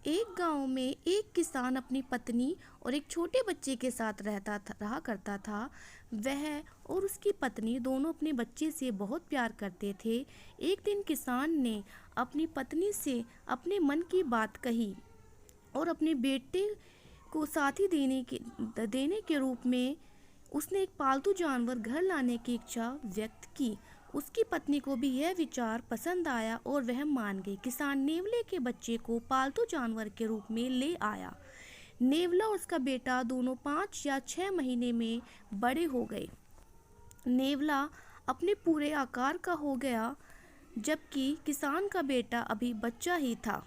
एक गांव में एक किसान अपनी पत्नी और एक छोटे बच्चे के साथ रहा करता था। वह और उसकी पत्नी दोनों अपने बच्चे से बहुत प्यार करते थे। एक दिन किसान ने अपनी पत्नी से अपने मन की बात कही और अपने बेटे को साथी देने के रूप में उसने एक पालतू जानवर घर लाने की इच्छा व्यक्त की। उसकी पत्नी को भी यह विचार पसंद आया और वह मान गई। किसान नेवले के बच्चे को पालतू जानवर के रूप में ले आया। नेवला और उसका बेटा दोनों 5 या 6 महीने में बड़े हो गए। नेवला अपने पूरे आकार का हो गया, जबकि किसान का बेटा अभी बच्चा ही था।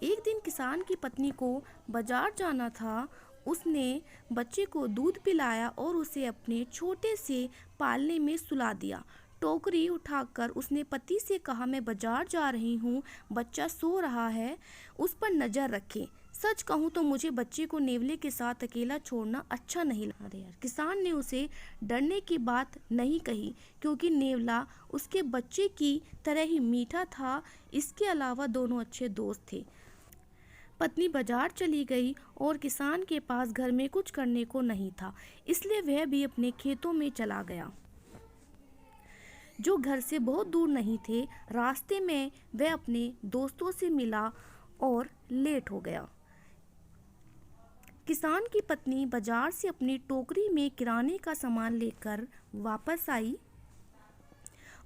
एक दिन किसान की पत्नी को बाजार जाना था। उसने बच्चे को दूध पिलाया और उसे अपने छोटे से पालने में सुला दिया। टोकरी उठाकर उसने पति से कहा, मैं बाजार जा रही हूँ, बच्चा सो रहा है, उस पर नज़र रखें। सच कहूँ तो मुझे बच्चे को नेवले के साथ अकेला छोड़ना अच्छा नहीं लगा। अरे यार, किसान ने उसे डरने की बात नहीं कही, क्योंकि नेवला उसके बच्चे की तरह ही मीठा था। इसके अलावा दोनों अच्छे दोस्त थे। पत्नी बाजार चली गई और किसान के पास घर में कुछ करने को नहीं था, इसलिए वह भी अपने खेतों में चला गया, जो घर से बहुत दूर नहीं थे। रास्ते में वह अपने दोस्तों से मिला और लेट हो गया। किसान की पत्नी बाजार से अपनी टोकरी में किराने का सामान लेकर वापस आई।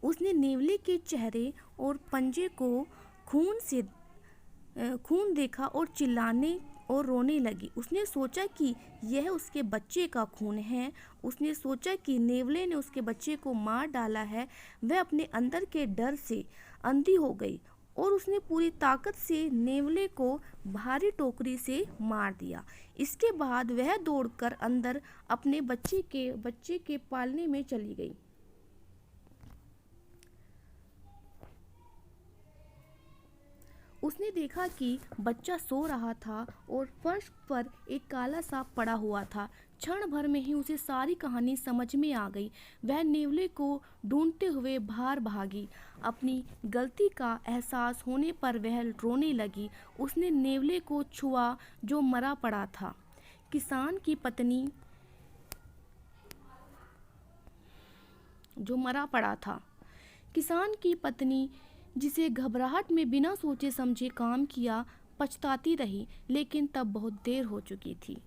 उसने नेवले के चेहरे और पंजे को खून देखा और चिल्लाने और रोने लगी। उसने सोचा कि यह उसके बच्चे का खून है। उसने सोचा कि नेवले ने उसके बच्चे को मार डाला है। वह अपने अंदर के डर से अंधी हो गई और उसने पूरी ताकत से नेवले को भारी टोकरी से मार दिया। इसके बाद वह दौड़कर अंदर अपने बच्चे के पालने में चली गई। उसने देखा कि बच्चा सो रहा था और फर्श पर एक काला सांप पड़ा हुआ था। क्षण भर में ही उसे सारी कहानी समझ में आ गई। वह नेवले को ढूंढते हुए बाहर भागी। अपनी गलती का एहसास होने पर वह रोने लगी। उसने नेवले को छुआ जो मरा पड़ा था। किसान की पत्नी जो मरा पड़ा था किसान की पत्नी जिसे घबराहट में बिना सोचे समझे काम किया, पछताती रही, लेकिन तब बहुत देर हो चुकी थी।